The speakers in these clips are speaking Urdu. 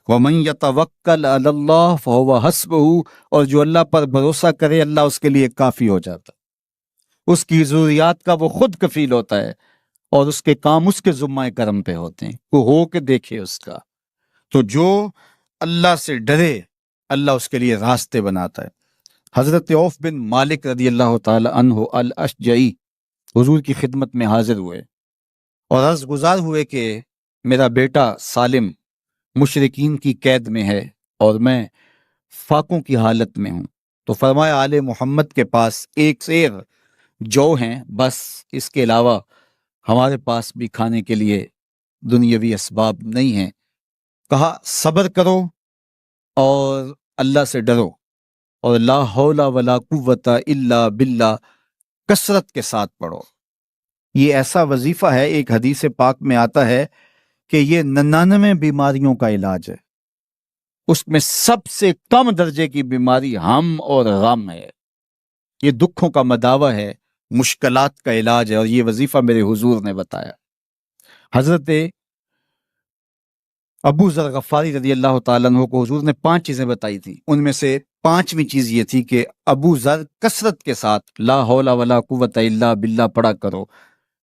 وَمَن يَتَوَكَّلْ عَلَى اللَّهِ فَهُوَ حَسْبُهُ، اور جو اللہ پر بھروسہ کرے اللہ اس کے لیے کافی ہو جاتا ہے، اس کی ضروریات کا وہ خود کفیل ہوتا ہے، اور اس کے کام اس کے ذمہ کرم پہ ہوتے ہیں، وہ ہو کے دیکھے اس کا۔ تو جو اللہ سے ڈرے اللہ اس کے لیے راستے بناتا ہے۔ حضرت عوف بن مالک رضی اللہ تعالی عنہ الاشجعی حضور کی خدمت میں حاضر ہوئے اور عرض گزار ہوئے کہ میرا بیٹا سالم مشرکین کی قید میں ہے اور میں فاقوں کی حالت میں ہوں، تو فرمایا آل محمد کے پاس ایک سیر جو ہیں، بس اس کے علاوہ ہمارے پاس بھی کھانے کے لیے دنیاوی اسباب نہیں ہیں۔ کہا صبر کرو اور اللہ سے ڈرو، اور لا حول ولا قوت الا باللہ کثرت کے ساتھ پڑھو۔ یہ ایسا وظیفہ ہے، ایک حدیث پاک میں آتا ہے کہ یہ 99 بیماریوں کا علاج ہے، اس میں سب سے کم درجے کی بیماری ہم اور غم ہے، یہ دکھوں کا مداوع ہے، مشکلات کا علاج ہے، اور یہ وظیفہ میرے حضور نے بتایا۔ حضرت ابو ذر غفاری رضی اللہ تعالیٰ عنہ کو حضور نے 5 چیزیں بتائی تھی، ان میں سے 5ویں چیز یہ تھی کہ ابو ذر کثرت کے ساتھ لا حول ولا قوت الا باللہ پڑھا کرو۔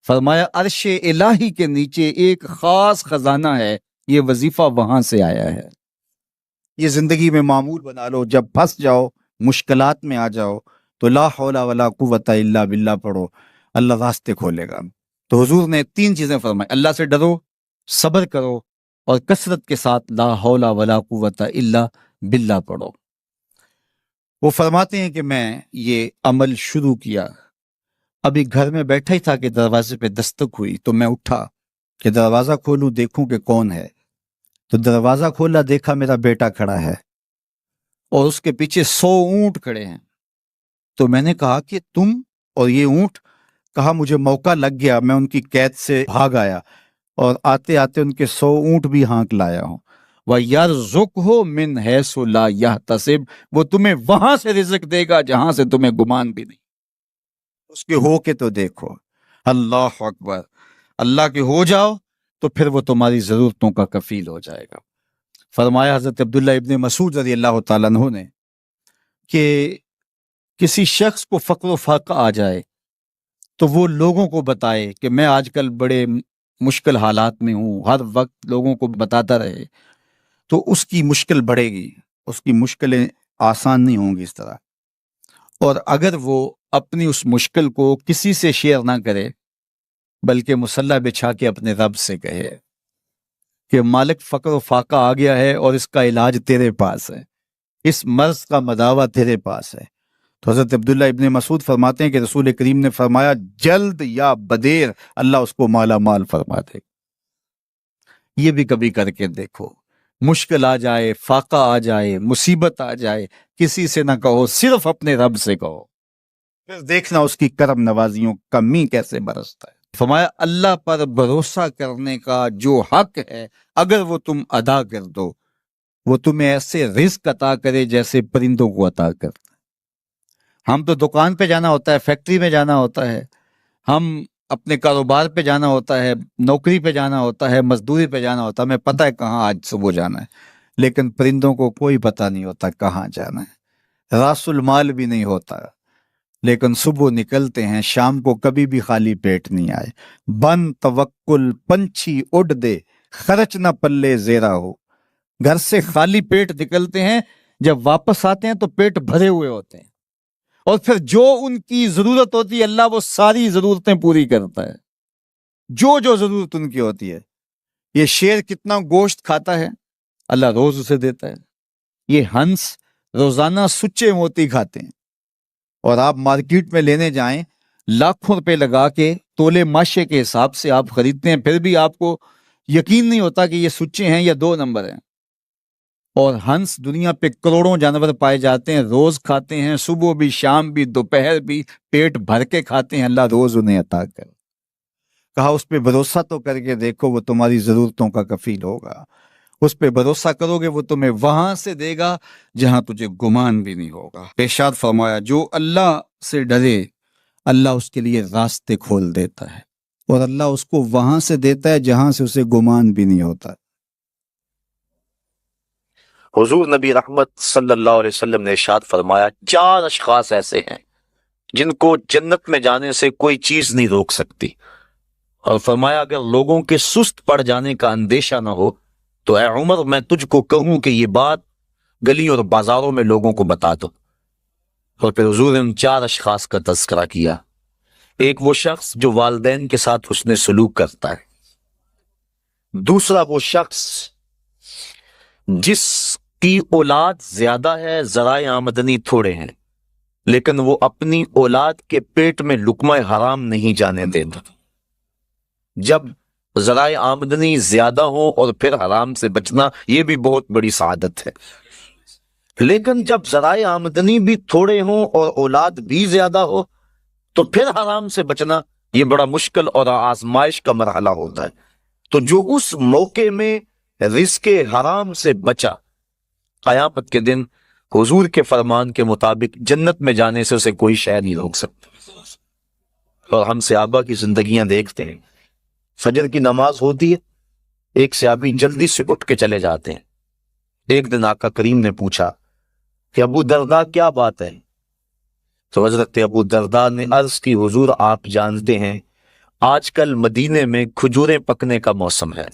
فرمایا عرش الہی کے نیچے ایک خاص خزانہ ہے، یہ وظیفہ وہاں سے آیا ہے، یہ زندگی میں معمول بنا لو، جب پھنس جاؤ مشکلات میں آ جاؤ تو لا حول ولا قوت الا باللہ پڑھو، اللہ راستے کھولے گا۔ تو حضور نے 3 چیزیں فرمائی، اللہ سے ڈرو، صبر کرو، اور کثرت کے ساتھ لا حول ولا قوت الا باللہ پڑھو۔ وہ فرماتے ہیں کہ میں یہ عمل شروع کیا، ابھی گھر میں بیٹھا ہی تھا کہ دروازے پہ دستک ہوئی، تو میں اٹھا کہ دروازہ کھولوں دیکھوں کہ کون ہے، تو دروازہ کھولا، دیکھا میرا بیٹا کھڑا ہے اور اس کے پیچھے 100 اونٹ کھڑے ہیں۔ تو میں نے کہا کہ تم اور یہ اونٹ؟ کہا مجھے موقع لگ گیا، میں ان کی قید سے بھاگ آیا اور آتے آتے ان کے 100 اونٹ بھی ہانک لایا ہوں۔ وَيَرْزُقْهُ مِنْ حَيْثُ لَا يَحْتَسِبُ، وہ تمہیں وہاں سے رزق دے گا جہاں سے تمہیں گمان بھی نہیں، اس کے ہو کے تو دیکھو۔ اللہ اکبر، اللہ کے ہو جاؤ تو پھر وہ تمہاری ضرورتوں کا کفیل ہو جائے گا۔ فرمایا حضرت عبداللہ ابن مسعود رضی اللہ تعالیٰ عنہ نے کہ کسی شخص کو فقر و فاقہ آ جائے تو وہ لوگوں کو بتائے کہ میں آج کل بڑے مشکل حالات میں ہوں، ہر وقت لوگوں کو بتاتا رہے تو اس کی مشکل بڑھے گی، اس کی مشکلیں آسان نہیں ہوں گی اس طرح۔ اور اگر وہ اپنی اس مشکل کو کسی سے شیئر نہ کرے بلکہ مصلی بچھا کے اپنے رب سے کہے کہ مالک فقر و فاقہ آ گیا ہے اور اس کا علاج تیرے پاس ہے، اس مرض کا مداوع تیرے پاس ہے۔ تو حضرت عبداللہ ابن مسعود فرماتے ہیں کہ رسول کریم نے فرمایا جلد یا بدیر اللہ اس کو مالا مال فرما دے۔ یہ بھی کبھی کر کے دیکھو، مشکل آ جائے، فاقہ آ جائے، مصیبت آ جائے، کسی سے نہ کہو، صرف اپنے رب سے کہو، پھر دیکھنا اس کی کرم نوازیوں کا می کیسے برستا ہے۔ فرمایا اللہ پر بھروسہ کرنے کا جو حق ہے اگر وہ تم ادا کر دو، وہ تمہیں ایسے رزق عطا کرے جیسے پرندوں کو عطا کرتا ہے۔ ہم تو دکان پہ جانا ہوتا ہے، فیکٹری میں جانا ہوتا ہے، ہم اپنے کاروبار پہ جانا ہوتا ہے، نوکری پہ جانا ہوتا ہے، مزدوری پہ جانا ہوتا ہے، ہمیں پتہ ہے کہاں آج صبح جانا ہے، لیکن پرندوں کو کوئی پتہ نہیں ہوتا کہاں جانا ہے، راس المال بھی نہیں ہوتا، لیکن صبح نکلتے ہیں، شام کو کبھی بھی خالی پیٹ نہیں آئے۔ بن توکل پنچھی اڑ دے، خرچ نہ پلے زیرا ہو۔ گھر سے خالی پیٹ نکلتے ہیں، جب واپس آتے ہیں تو پیٹ بھرے ہوئے ہوتے ہیں، اور پھر جو ان کی ضرورت ہوتی ہے اللہ وہ ساری ضرورتیں پوری کرتا ہے، جو ضرورت ان کی ہوتی ہے۔ یہ شیر کتنا گوشت کھاتا ہے اللہ روز اسے دیتا ہے، یہ ہنس روزانہ سچے موتی کھاتے ہیں، اور آپ مارکیٹ میں لینے جائیں لاکھوں روپے لگا کے تولے ماشے کے حساب سے آپ خریدتے ہیں، پھر بھی آپ کو یقین نہیں ہوتا کہ یہ سچے ہیں یا 2 نمبر ہیں۔ اور ہنس دنیا پہ کروڑوں جانور پائے جاتے ہیں، روز کھاتے ہیں، صبح بھی، شام بھی، دوپہر بھی، پیٹ بھر کے کھاتے ہیں، اللہ روز انہیں عطا کر۔ کہا اس پہ بھروسہ تو کر کے دیکھو، وہ تمہاری ضرورتوں کا کفیل ہوگا، اس پہ بھروسہ کرو گے وہ تمہیں وہاں سے دے گا جہاں تجھے گمان بھی نہیں ہوگا۔ ارشاد فرمایا جو اللہ سے ڈرے اللہ اس کے لیے راستے کھول دیتا ہے، اور اللہ اس کو وہاں سے دیتا ہے جہاں سے اسے گمان بھی نہیں ہوتا۔ حضور نبی رحمت صلی اللہ علیہ وسلم نے ارشاد فرمایا 4 اشخاص ایسے ہیں جن کو جنت میں جانے سے کوئی چیز نہیں روک سکتی، اور فرمایا اگر لوگوں کے سست پڑ جانے کا اندیشہ نہ ہو تو اے عمر میں تجھ کو کہوں کہ یہ بات گلیوں اور بازاروں میں لوگوں کو بتا دو۔ اور پھر حضور نے ان 4 اشخاص کا تذکرہ کیا۔ ایک وہ شخص جو والدین کے ساتھ حسن سلوک کرتا ہے، دوسرا وہ شخص جس کی اولاد زیادہ ہے، ذرائع آمدنی تھوڑے ہیں، لیکن وہ اپنی اولاد کے پیٹ میں لقمہ حرام نہیں جانے دیتا۔ جب ذرائع آمدنی زیادہ ہو اور پھر حرام سے بچنا، یہ بھی بہت بڑی سعادت ہے، لیکن جب ذرائع آمدنی بھی تھوڑے ہوں اور اولاد بھی زیادہ ہو تو پھر حرام سے بچنا یہ بڑا مشکل اور آزمائش کا مرحلہ ہوتا ہے۔ تو جو اس موقع میں رزق حرام سے بچا، قیامت کے دن حضور کے فرمان کے مطابق جنت میں جانے سے اسے کوئی شے نہیں روک سکتا۔ اور ہم صحابہ کی زندگیاں دیکھتے ہیں، فجر کی نماز ہوتی ہے، ایک صحابی جلدی سے اٹھ کے چلے جاتے ہیں۔ ایک دن آقا کریم نے پوچھا کہ ابو درداء کیا بات ہے؟ تو حضرت ابو درداء نے عرض کی حضور آپ جانتے ہیں آج کل مدینے میں کھجوریں پکنے کا موسم ہے،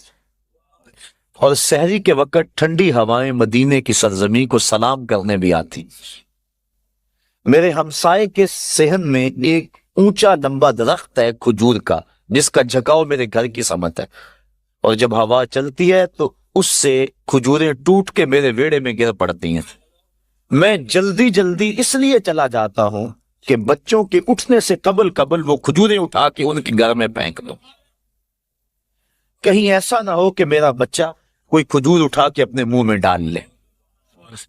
اور سحری کے وقت ٹھنڈی ہوائیں مدینے کی سرزمین کو سلام کرنے بھی آتی۔ میرے ہمسائے کے صحن میں ایک اونچا لمبا درخت ہے کھجور کا، جس کا جھکاؤ میرے گھر کی سمت ہے، اور جب ہوا چلتی ہے تو اس سے کھجوریں ٹوٹ کے میرے ویڑے میں گر پڑتی ہیں۔ میں جلدی جلدی اس لیے چلا جاتا ہوں کہ بچوں کے اٹھنے سے قبل وہ کھجوریں اٹھا کے ان کے گھر میں پھینک دو، کہیں ایسا نہ ہو کہ میرا بچہ کوئی کھجور اٹھا کے اپنے منہ میں ڈال لے۔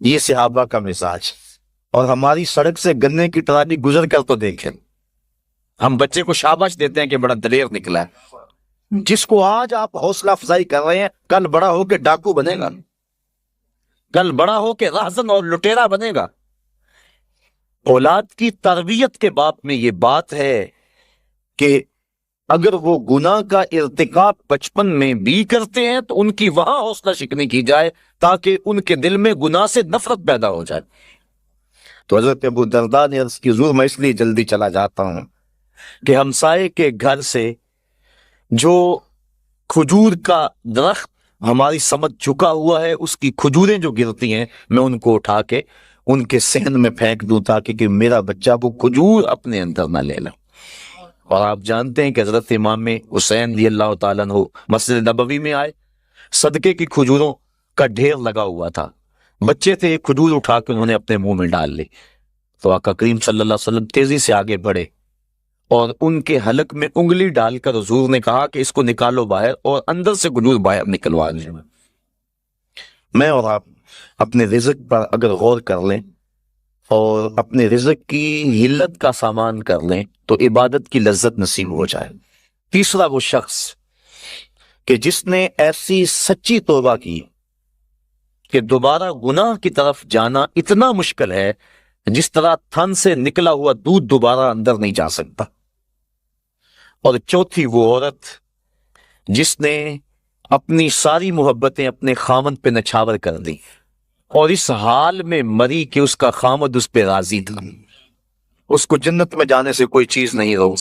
یہ صحابہ کا مزاج۔ اور ہماری سڑک سے گنے کی ٹرالی گزر کر تو دیکھیں، ہم بچے کو شاباش دیتے ہیں کہ بڑا دلیر نکلا ہے۔ جس کو آج آپ حوصلہ افزائی کر رہے ہیں، کل بڑا ہو کے ڈاکو بنے گا، کل بڑا ہو کے راہزن اور لٹیرا بنے گا۔ اولاد کی تربیت کے باب میں یہ بات ہے کہ اگر وہ گناہ کا ارتکاب بچپن میں بھی کرتے ہیں تو ان کی وہاں حوصلہ شکنی کی جائے تاکہ ان کے دل میں گناہ سے نفرت پیدا ہو جائے۔ تو حضرت ابو درداء نے عرض کی حضور میں اس لیے جلدی چلا جاتا ہوں کہ ہمسائے کے گھر سے جو کھجور کا درخت ہماری سمت جھکا ہوا ہے، اس کی کھجوریں جو گرتی ہیں میں ان کو اٹھا کے ان کے صحن میں پھینک دوں تاکہ کہ میرا بچہ وہ کھجور اپنے اندر نہ لے لے۔ اور آپ جانتے ہیں کہ حضرت امام حسین رضی اللہ تعالیٰ عنہ مسجد نبوی میں آئے، صدقے کی کھجوروں کا ڈھیر لگا ہوا تھا، بچے تھے، ایک کھجور اٹھا کے انہوں نے اپنے منہ میں ڈال لی۔ تو آقا کریم صلی اللہ علیہ وسلم تیزی سے آگے بڑھے اور ان کے حلق میں انگلی ڈال کر حضور نے کہا کہ اس کو نکالو باہر، اور اندر سے کھجور باہر نکلوا لیں۔ میں اور آپ اپنے رزق پر اگر غور کر لیں اور اپنے رزق کی حلت کا سامان کر لیں تو عبادت کی لذت نصیب ہو جائے۔ تیسرا وہ شخص کہ جس نے ایسی سچی توبہ کی کہ دوبارہ گناہ کی طرف جانا اتنا مشکل ہے جس طرح تھن سے نکلا ہوا دودھ دوبارہ اندر نہیں جا سکتا۔ اور چوتھی وہ عورت جس نے اپنی ساری محبتیں اپنے خامند پہ نچھاور کر دی اور اس حال میں مری کہ اس کا خامند اس پہ راضی تھا، اس کو جنت میں جانے سے کوئی چیز نہیں روک